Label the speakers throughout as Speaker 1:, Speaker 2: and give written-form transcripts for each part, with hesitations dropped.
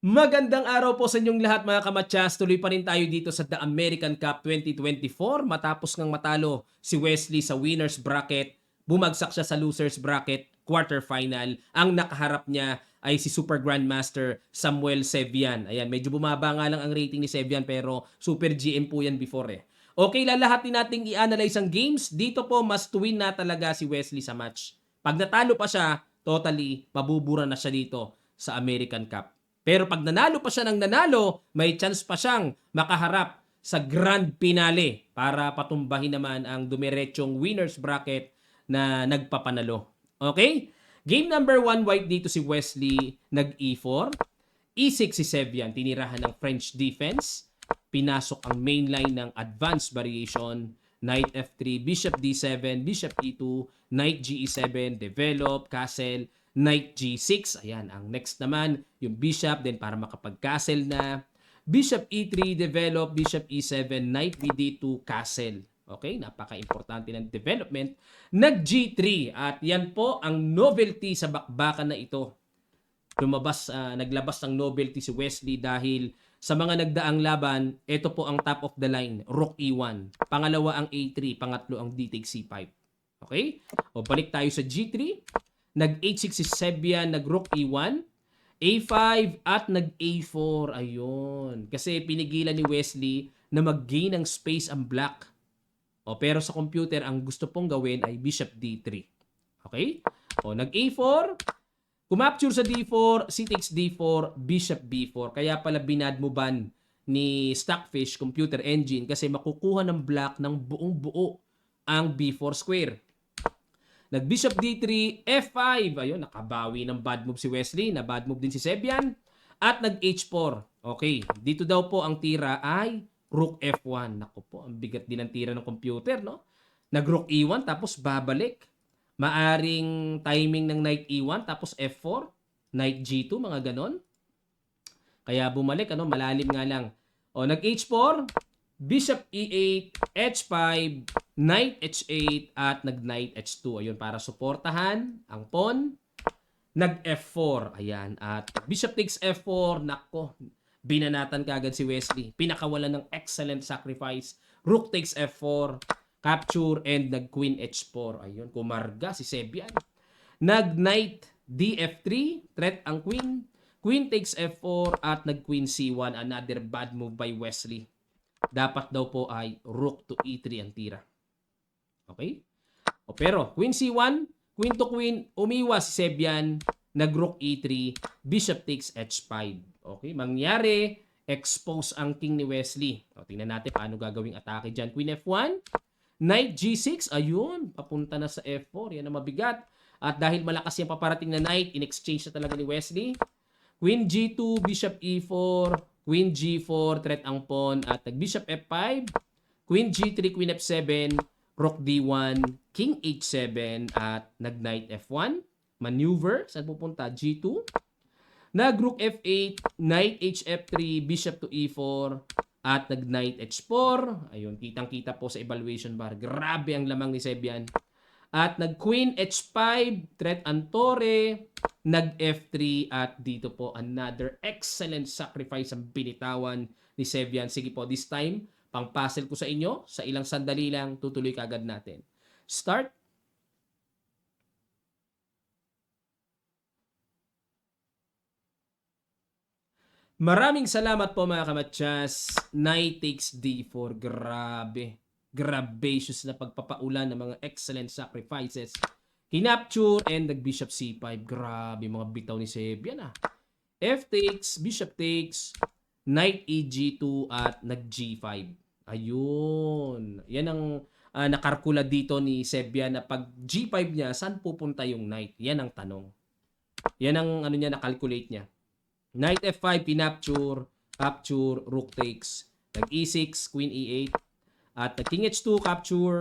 Speaker 1: Magandang araw po sa inyong lahat mga kamatyas. Tuloy pa rin tayo dito sa The American Cup 2024 matapos ngang matalo si Wesley sa winner's bracket. Bumagsak siya sa loser's bracket quarterfinal. Ang nakaharap niya ay si Super Grandmaster Samuel Sevian. Ayan, medyo bumaba nga lang ang rating ni Sevian pero Super GM po yan before eh. Okay, lalahatin nating i-analyze ang games. Dito po must win na talaga si Wesley sa match. Pag natalo pa siya, totally mabubura na siya dito sa American Cup. Pero pag nanalo pa siya ng nanalo, may chance pa siyang makaharap sa grand finale para patumbahin naman ang dumiretsyong winner's bracket na nagpapanalo. Okay? Game number 1, white dito si Wesley, nag-E4. E6 si Sevian, tinirahan ng French defense. Pinasok ang main line ng advanced variation. Knight F3, Bishop D7, Bishop E2, Knight GE7, develop, castle, Knight G6. Ayan, ang next naman, yung Bishop, then para makapag-castle na. Bishop E3, develop, Bishop E7, Knight BD2, castle. Okay, napaka-importante ng development. Nag-G3, at yan po ang novelty sa bakbakan na ito. Naglabas ng novelty si Wesley dahil sa mga nagdaang laban, ito po ang top of the line, Rook E1. Pangalawa ang A3, pangatlo ang D takes C5. Okay? O balik tayo sa G3. Nag-H6 si Sebian, nag-Rook E1, A5 at nag-A4. Ayun. Kasi pinigilan ni Wesley na mag-gain ng space ang black. O pero sa computer, ang gusto pong gawin ay Bishop D3. Okay? O nag-A4, kumapture sa D4, C takes D4, Bishop B4. Kaya pala binadmoban ni Stockfish Computer Engine kasi makukuha ng black ng buong buo ang B4 square. Nag-Bishop D3, F5. Ayun, nakabawi ng bad move si Wesley. Na bad move din si Sebian. At nag-H4. Okay, dito daw po ang tira ay Rook F1. Naku po, ang bigat din ang tira ng computer, no? Nag-Rook E1 tapos babalik. Maaring timing ng Knight E1 tapos F4. Knight G2, mga ganon. Kaya bumalik, malalim nga lang. O, nag-H4. Bishop E8, H5, Knight H8, at nag-Knight H2. Ayun, para suportahan ang pawn. Nag-F4. Ayan. At Bishop takes F4. Nako, binanatan kagad si Wesley. Pinakawalan ng excellent sacrifice. Rook takes F4. Capture and nag-Queen H4. Ayun, kumarga si Sebian. Nag-Knight DF3. Threat ang Queen. Queen takes F4 at nag-Queen C1. Another bad move by Wesley. Dapat daw po ay Rook to E3 ang tira. Okay? O pero, Queen C1, Queen to Queen, umiwas si Sebian, nag-Rook E3, Bishop takes H5. Okay? Mangyari, expose ang king ni Wesley. O, tingnan natin paano gagawing atake dyan. Queen F1, Knight G6, ayun, papunta na sa F4. Yan ang mabigat. At dahil malakas yung paparating na knight, in-exchange na talaga ni Wesley. Queen G2, Bishop E4, Queen G4, threat ang pawn, at nag-Bishop F5, Queen G3, Queen F7, Rook D1, King H7, at nag-Knight F1. Maneuver, saan pupunta? G2. Nag-Rook F8, Knight HF3, Bishop to E4, at nag-Knight H4. Ayun, kitang-kita po sa evaluation bar. Grabe ang lamang ni Sebian. At nag-Queen H5, threat ang Torre, nag-F3, at dito po another excellent sacrifice ang binitawan ni Sebian. Sige po, this time, pang-puzzle ko sa inyo. Sa ilang sandali lang, tutuloy kagad natin. Start. Maraming salamat po mga kamatyas. Knight takes D4. Grabe. Grabacious na pagpapaulan ng mga excellent sacrifices. Kinapture and nag-Bishop C5. Grabe mga bitaw ni Sebian F takes, Bishop takes, Knight EG2 at nag-G5. Ayun. Yan ang nakarkula dito ni Sebian na pag G5 niya, saan pupunta yung Knight? Yan ang tanong. Yan ang nakalculate niya. Knight F5, pinapture, capture, Rook takes, nag-E6, Queen E8, at King H2, capture,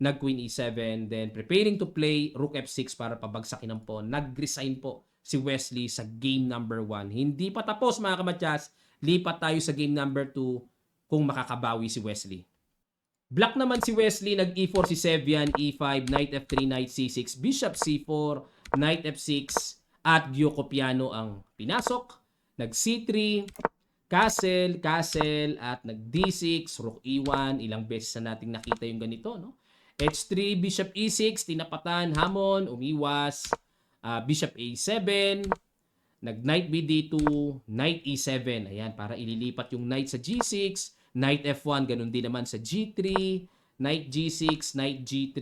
Speaker 1: nag-Queen E7, then preparing to play Rook F6 para pabagsakin ng pawn. Nag-resign po si Wesley sa game number 1. Hindi pa tapos mga kamatyas, lipat tayo sa game number 2 kung makakabawi si Wesley. Black naman si Wesley, nag-E4 si Sevian, E5, Knight F3, Knight C6, Bishop C4, Knight F6, at Giocopiano ang pinasok. nag C3, castle, at nag D6, rook E1. Ilang beses na nating nakita yung ganito, no? H3, bishop E6, tinapatan, hamon, umiwas. Bishop A7, nag-knight BD2, knight E7. Ayan, para ililipat yung knight sa G6, knight F1, ganun din naman sa G3, knight G6, knight G3,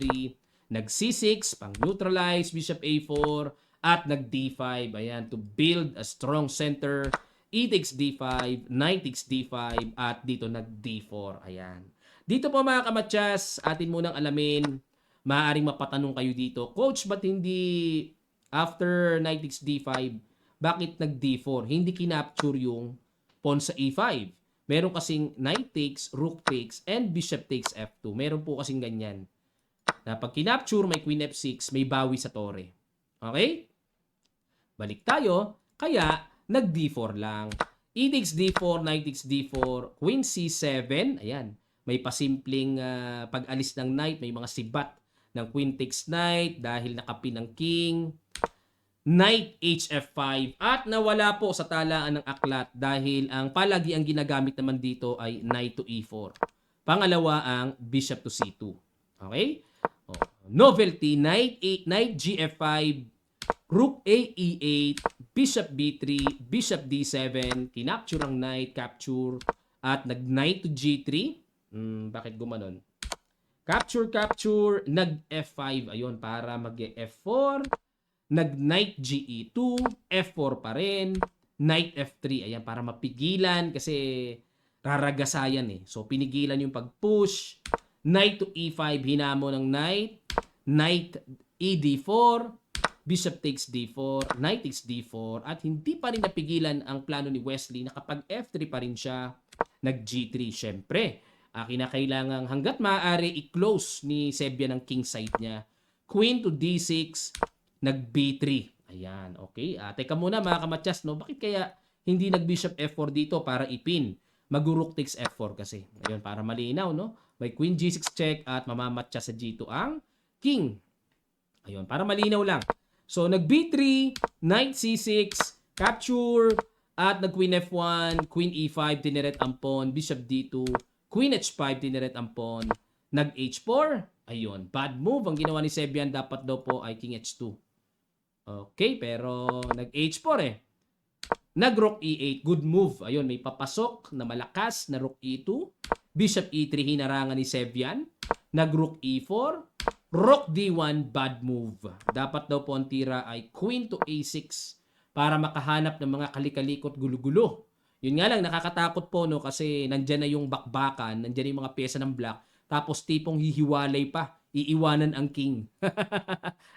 Speaker 1: nag-C6, pang-neutralize, bishop A4, at nag-D5. Ayan, to build a strong center. E takes D5, knight takes D5, at dito nag-D4. Ayan. Dito po mga kamatyas, atin munang alamin, maaaring mapatanong kayo dito, Coach, ba't hindi after knight takes D5, bakit nag-D4? Hindi kinapture yung pawn sa E5. Meron kasing knight takes, rook takes, and bishop takes F2. Meron po kasing ganyan. Na pag kinapture, may queen F6, may bawi sa tore. Okay? Balik tayo. Kaya, nag-D4 lang. E takes D4, knight takes D4, queen C7. Ayan. May pasimpleng pag-alis ng knight. May mga sibat ng queen takes knight dahil nakapin ng king. Knight HF5 at nawala po sa talaan ng aklat dahil ang palagi ang ginagamit naman dito ay knight to E4. Pangalawa ang bishop to C2. Okay? Novelty, knight GF5, rook A E8, bishop B3, bishop D7, kinapture ang knight, capture, at nag-knight to G3. Bakit gumanon? Capture, nag-F5. Ayun, para mag-F4. Nag-knight GE2, F4 pa rin, knight F3. Ayan, para mapigilan kasi raragasayan eh. So, pinigilan yung pag-push. Knight to E5, hinamo ng knight. Knight ED4, bishop takes D4, knight takes D4. At hindi pa rin napigilan ang plano ni Wesley na kapag F3 pa rin siya, nag-G3. Siyempre, kinakailangan hanggat maaari i-close ni Sebia ng king side niya. Queen to D6, nag-B3. Ayan, okay. Teka muna mga kamatyas, no? Bakit kaya hindi nag-bishop F4 dito para ipin? Mag-rook takes F4 kasi. Ayun, para malinaw, no? May queen G6 check at mamamatcha sa G2 ang king. Ayun, para malinaw lang. So, nag-B3, knight C6, capture, at nag-queen F1, queen E5, tineret ang pawn, bishop D2, queen H5, tineret ang pawn, nag-H4. Ayun, bad move ang ginawa ni Sebian. Dapat daw po ay king H2. Okay, pero nag-H4 eh. Nag-rook E8. Good move. Ayun, may papasok na malakas na rook E2. Bishop E3, hinarangan ni Sebian. Nag-rook E4. Rook D1, bad move. Dapat daw po ang tira ay queen to A6 para makahanap ng mga kalikalikot gulo-gulo. Yun nga lang, nakakatakot po no kasi nandyan na yung bakbakan, nandyan yung mga pyesa ng black, tapos tipong hihiwalay pa. Iiwanan ang king.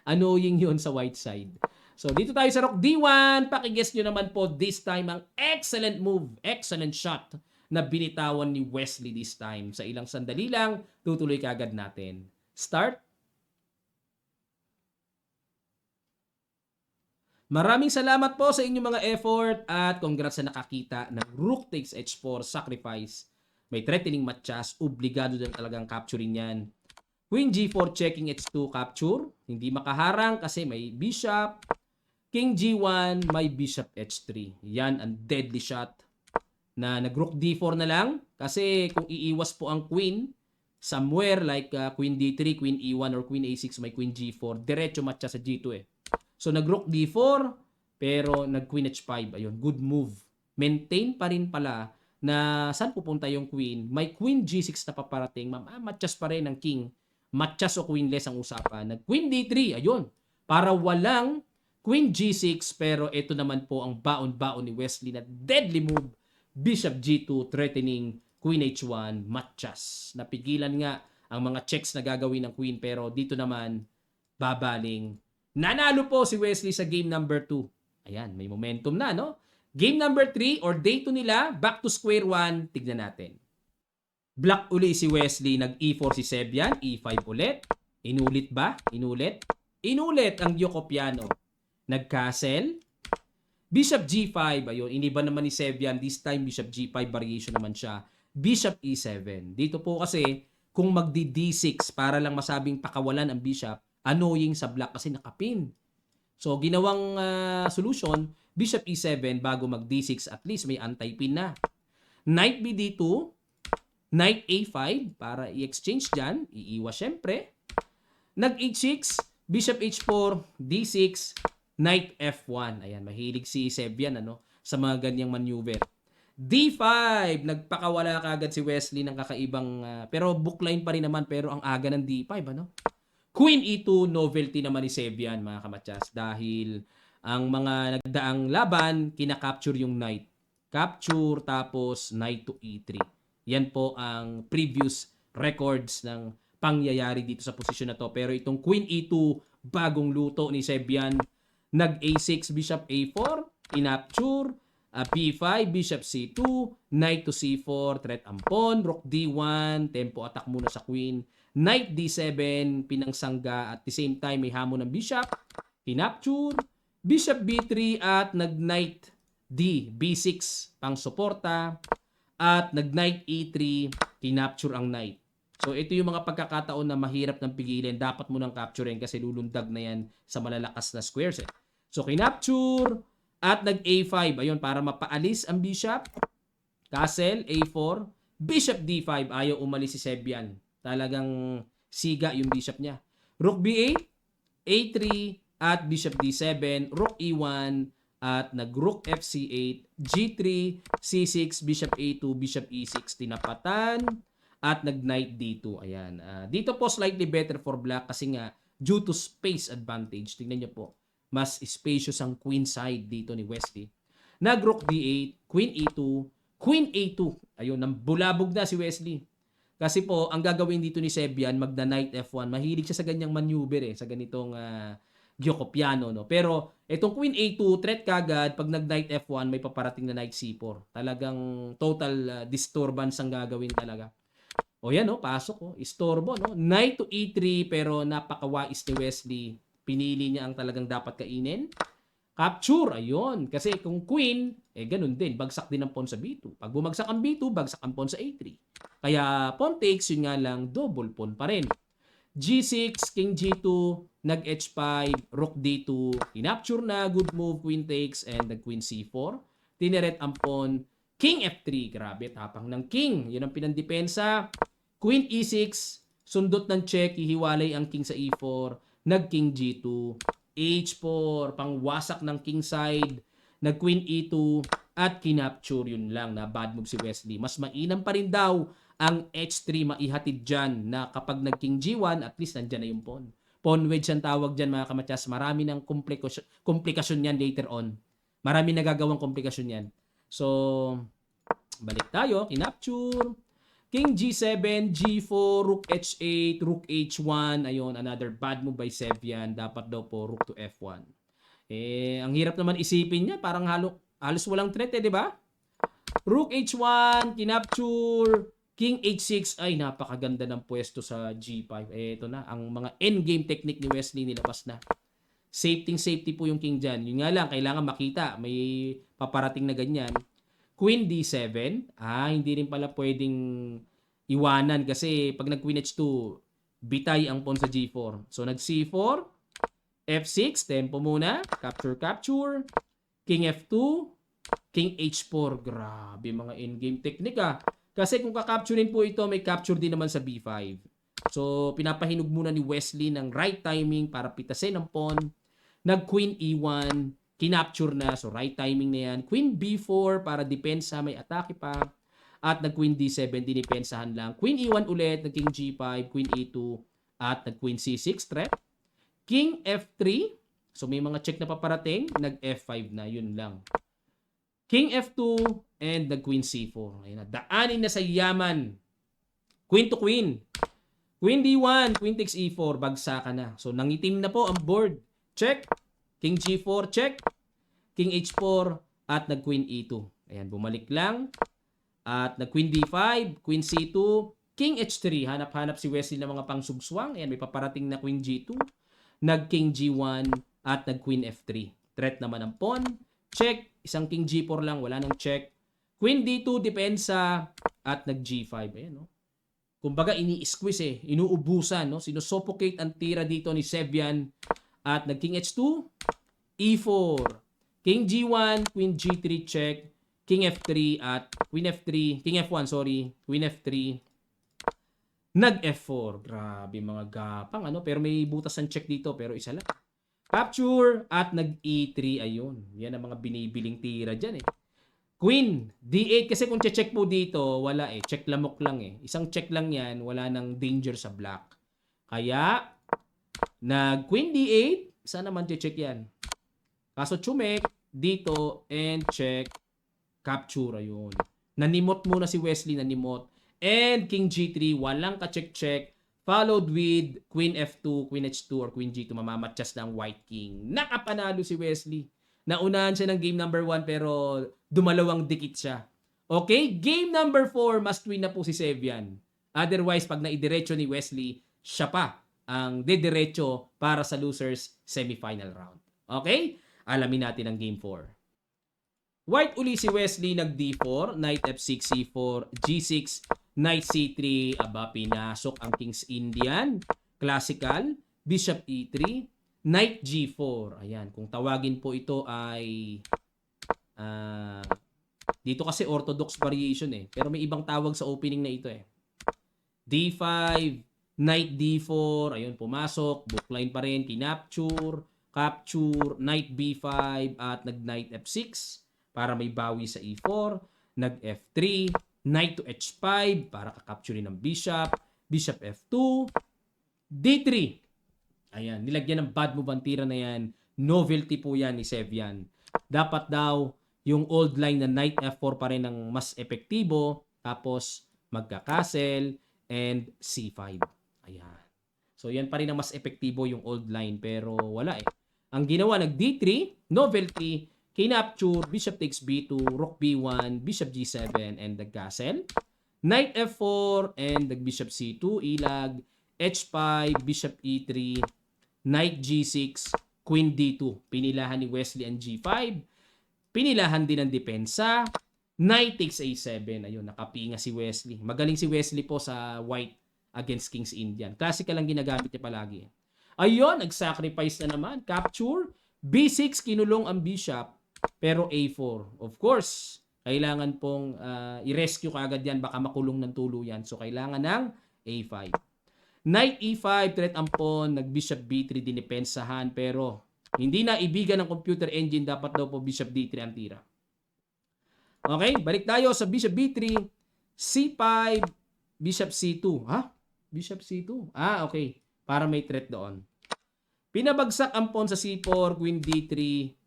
Speaker 1: Annoying yun sa white side. So, dito tayo sa rook D1. Pakiguess nyo naman po this time ang excellent move, excellent shot na binitawan ni Wesley this time. Sa ilang sandali lang, tutuloy kagad natin. Start. Maraming salamat po sa inyong mga effort at congrats sa nakakita ng rook takes H4 sacrifice. May threatening matchas, obligado din talagang capturing yan. Queen G4 checking H2 capture. Hindi makaharang kasi may bishop. King G1, may bishop H3. Yan ang deadly shot na nag-rook D4 na lang. Kasi kung iiwas po ang queen somewhere like Queen D3, Queen E1, or Queen A6, may Queen G4. Diretso matcha sa G2 eh. So nag-rook D4 pero nag-Queen H5. Ayun, good move. Maintain pa rin pala na saan pupunta yung queen. May Queen G6 na paparating. Matchas pa rin ng king. Matchas o queenless ang usapan. Nag-Queen D3. Ayun. Para walang Queen G6 pero ito naman po ang baon-baon ni Wesley na deadly move. Bishop G2 threatening Queen H1. Matchas. Napigilan nga ang mga checks na gagawin ng queen pero dito naman babaling. Nanalo po si Wesley sa game number 2. Ayan, may momentum na, no? Game number 3 or day 2 nila, back to square 1, tignan natin. Black uli si Wesley, nag-E4 si Sebian, E5 ulit. Inulit ba? Inulit? Inulit ang Yokopiano. Nag-castle. Bishop G5, ayun, iniba naman ni Sebian, this time Bishop G5 variation naman siya. Bishop E7. Dito po kasi, kung magdi D6 para lang masabing pakawalan ang bishop, annoying sa black kasi nakapin. So, ginawang solution, bishop e7 bago mag d6, at least may anti-pin na. Knight bd2, knight a5 para i-exchange dyan, iiwas syempre. Nag h6, bishop h4, d6, knight f1. Ayan, mahilig si Sebian sa mga ganyang maneuver. D5, nagpakawala kagad si Wesley ng kakaibang pero bookline pa rin naman, pero ang aga ng D5 Queen E2, novelty naman ni Sebian mga kamatsas, dahil ang mga nagdaang laban kina-capture yung knight. Capture tapos knight to E3. Yan po ang previous records ng pangyayari dito sa posisyon na to. Pero itong Queen E2, bagong luto ni Sebian. Nag A6, bishop A4, inapture, B5, bishop C2, knight to C4, threat ang pawn, rook D1, tempo attack muna sa queen, knight D7, pinangsangga, at the same time may hamon ng bishop, kinapture, bishop B3 at nag-knight D, B6 pang suporta, at nag-knight E3, kinapture ang knight. So ito yung mga pagkakataon na mahirap ng pigilan, dapat mo nang capturein kasi lulundag na yan sa malalakas na squares So kinapture, at nag-A5, ayun, para mapaalis ang bishop. Castle, A4. Bishop D5, ayaw umalis si Sebian. Talagang siga yung bishop niya. Rook B8, A3, at bishop D7. Rook E1, at nag-rook FC8, G3, C6, bishop A2, bishop E6, tinapatan, at nag-knight D2. Ayan. Dito po slightly better for black kasi nga due to space advantage. Tingnan niyo po. Mas spacious ang queen side dito ni Wesley. Nag-rook D8, queen E2, queen A2. Ayun, nambulabog na si Wesley. Kasi po, ang gagawin dito ni Sebian, magda-knight F1. Mahilig siya sa ganyang maneuver sa ganitong Giocopiano. Pero itong queen A2, threat kagad. Pag nag-knight F1, may paparating na knight C4. Talagang total disturbance ang gagawin talaga. O yan, pasok. Istorbo. Knight to E3, pero napakawais ni Wesley. Pinili niya ang talagang dapat kainin. Capture, ayun. Kasi kung queen, ganun din. Bagsak din ang pawn sa B2. Pag bumagsak ang B2, bagsak ang pawn sa A3. Kaya pawn takes, yun nga lang, double pawn pa rin. G6, king G2, nag-H5, rook D2, kinapture na, good move, queen takes, and nag-queen C4. Tineret ang pawn, king F3, grabe, tapang ng king. Yun ang pinandepensa. Queen E6, sundot ng check, hihiwalay ang king sa E4, nag-king G2, H4, pangwasak ng king side, nag-queen E2, at kinapture. Yun lang, na bad move si Wesley. Mas mainam pa rin daw ang H3 maihatid dyan, na kapag nag-king G1, at least nandyan na yung pawn. Pawn wedge ang tawag dyan mga kamatyas. Marami ng komplikasyon yan later on. Marami nagagawang komplikasyon yan. So, balik tayo, kinapture. King G7, G4, Rook H8, Rook H1. Ayun, another bad move by Sebian. Dapat daw po Rook to F1. Ang hirap naman isipin niya. Parang halos walang threat di ba? Rook H1, kinapture. King H6. Ay, napakaganda ng pwesto sa G5. Ito na, ang mga endgame technique ni Wesley nilabas na. Safety po yung king dyan. Yun nga lang, kailangan makita. May paparating na ganyan. Queen D7. Hindi rin pala pwedeng iwanan kasi pag nag-Queen H2, bitay ang pawn sa G4. So nag-C4, F6, tempo muna, capture, King F2, King H4. Grabe mga endgame technique Kasi kung kakapturein po ito, may capture din naman sa B5. So pinapahinog muna ni Wesley ng right timing para pitasin ang pawn. Nag-Queen E1, kinapture na. So, right timing na yan. Queen B4 para depensa. May atake pa. At nag-Queen D7, dinipensahan lang. Queen E1 ulit. Nag-King G5, Queen E2. At nag-Queen C6 threat. King F3. So, may mga check na paparating. Nag-F5 na. Yun lang. King F2 and nag-Queen C4. Ayun na. Daanin na sa yaman. Queen to Queen. Queen D1. Queen takes E4. Bagsakan na. So, nangitim na po ang board. Check. King G4, check. King H4, at nag-Queen E2. Ayan, bumalik lang. At nag-Queen D5, Queen C2, King H3. Hanap-hanap si Wesley ng mga pangsubswang. Ayan, may paparating na Queen G2. Nag-King G1, at nag-Queen F3. Threat naman ang pawn. Check. Isang King G4 lang, wala nang check. Queen D2, depensa, at nag-G5. Ayan, Kumbaga, ini-squeeze inuubusan, Sinusuffocate ang tira dito ni Sebian. At nag-King H2, E4, King G1, Queen G3 check, King F3 at Queen F3, King F1 sorry, Queen F3, nag F4. Grabe mga gapang ano, pero may butas ang check dito pero isa lang. Capture at nag E3, ayun. Yan ang mga binibiling tira diyan eh. Queen D8 kasi kung check po dito, wala eh, check lamok lang eh. Isang check lang yan, wala nang danger sa black. Kaya nag Queen D8, saan naman check yan? Kaso chumek dito and check capture ayun. Nanimot muna si Wesley, nanimot. And King G3, walang ka-check-check. Followed with Queen F2, Queen H2, or Queen G2. Mamamatchas ng White King. Nakapanalo si Wesley. Naunahan siya ng game number 1 pero dumalawang dikit siya. Okay, game number 4, must win na po si Sevian. Otherwise, pag naidiretso ni Wesley, siya pa ang dediretso para sa losers semifinal round. Okay? Alamin natin ang game 4. White uli si Wesley nag D4, Knight F6, C4, G6, Knight C3, aba pinasok ang King's Indian, classical, Bishop E3, Knight G4. Ayan, kung tawagin po ito ay dito kasi orthodox variation eh, pero may ibang tawag sa opening na ito eh. D5, Knight D4, ayun pumasok, bookline pa rin, kinapture, capture, Knight B5 at nag Knight F6 para may bawi sa E4, nag F3, Knight to H5 para kakapture ng Bishop, Bishop F2, D3. Ayan, nilagyan ng bad move ang tira na yan. Novelty po yan ni Sevian. Dapat daw yung old line na Knight F4 pa rin ang mas epektibo, tapos magka-castle and C5. Ayan. So yan pa rin ang mas epektibo yung old line pero wala eh. Ang ginawa nag D3, novelty, kinapture, Bishop takes B2, Rook B1, Bishop G7, and the castle. Knight F4 and the Bishop C2, ilag, H5, Bishop E3, Knight G6, Queen D2. Pinilahan ni Wesley ang G5. Pinilahan din ang depensa. Knight takes A7. Ayun, nakapinga si Wesley. Magaling si Wesley po sa white against King's Indian. Classical lang ginagamit niya palagi. Ayun, nag-sacrifice na naman. Capture. B6, kinulong ang bishop. Pero A4. Of course, kailangan pong i-rescue kaagad yan. Baka makulong ng tuluyan. So, kailangan ng A5. Knight E5, threat ang pawn. Nag-bishop B3, dinipensahan. Pero, hindi na ibigan ng computer engine. Dapat daw po bishop D3 ang tira. Okay, balik tayo sa bishop B3. C5, bishop C2. Ha? Bishop C2? Ah, okay. Para may threat doon. Pinabagsak ang pawn sa C4, Queen D3,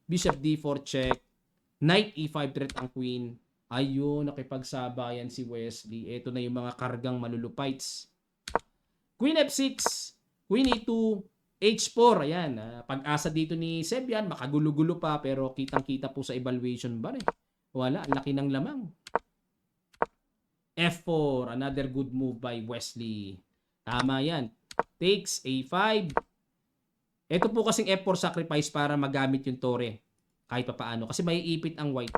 Speaker 1: Bishop D4 check, Knight E5 threat ang Queen. Ayun, nakipagsabayan si Wesley. Ito na yung mga kargang malulupites. Queen F6, Queen E2, H4. Ayan, pag-asa dito ni Sebian, makagulo-gulo pa pero kitang-kita po sa evaluation bar eh. Wala, ang laki ng lamang. F4, another good move by Wesley. Tama yan. Takes A5. Ito po kasing F4 sacrifice para magamit yung tore. Kahit pa paano. Kasi may ipit ang white.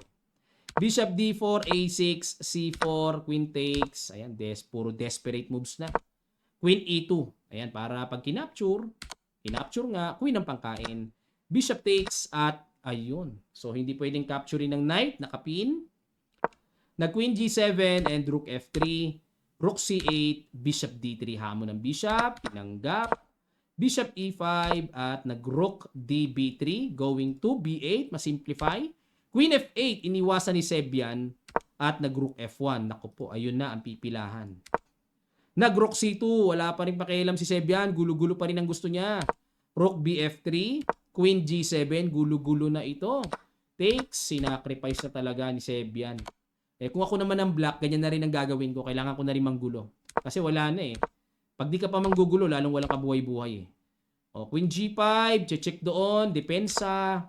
Speaker 1: Bishop D4, A6, C4, Queen takes. Ayan, puro desperate moves na. Queen E2. Ayan, para pag kinapture nga, Queen ang pangkain. Bishop takes at ayun. So, hindi pwedeng capturing ng knight. Nakapin. Na Queen G7 and Rook F3. Rook C8, Bishop D3. Hamon ng Bishop. Pinanggap. Bishop E5 at nag-Rook DB3 going to B8, masimplify. Queen F8, iniwasan ni Sebian at nag-Rook F1. Naku po, ayun na ang pipilahan. Nag-Rook C2, wala pa rin pakialam si Sebian, gulo-gulo pa rin ang gusto niya. Rook BF3, Queen G7, gulo-gulo na ito. Takes, sinacrifice na talaga ni Sebian. Kung ako naman ang black, ganyan na rin ang gagawin ko. Kailangan ko na rin manggulo. Kasi wala na eh. Pag di ka pa manggugulo, lalong walang kabuhay-buhay eh. O, Queen G5, check doon, depensa,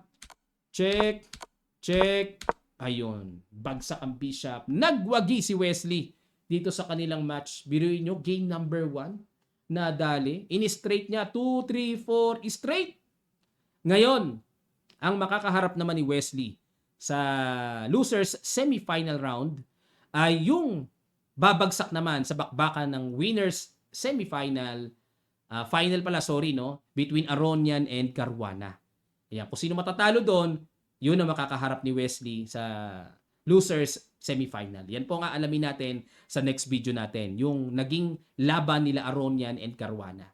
Speaker 1: check, check, ayun, bagsak ang bishop. Nagwagi si Wesley dito sa kanilang match. Biruin nyo, game number 1, nadali, in-straight niya, 2, 3, 4, straight. Ngayon, ang makakaharap naman ni Wesley sa losers semifinal round ay yung babagsak naman sa bakbakan ng winners semifinal, final pala, sorry, no? Between Aronian and Caruana. Ayan, kung sino matatalo doon, yun ang makakaharap ni Wesley sa losers semifinal. Yan po nga alamin natin sa next video natin, yung naging laban nila Aronian and Caruana.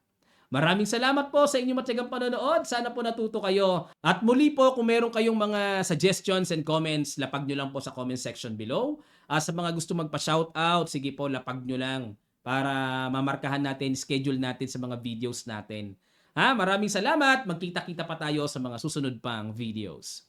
Speaker 1: Maraming salamat po sa inyong matyagang panonood. Sana po natuto kayo. At muli po, kung meron kayong mga suggestions and comments, lapag nyo lang po sa comment section below. Sa mga gusto magpa-shoutout, sige po, lapag nyo lang para mamarkahan natin, schedule natin sa mga videos natin. Maraming salamat. Magkita-kita pa tayo sa mga susunod pang videos.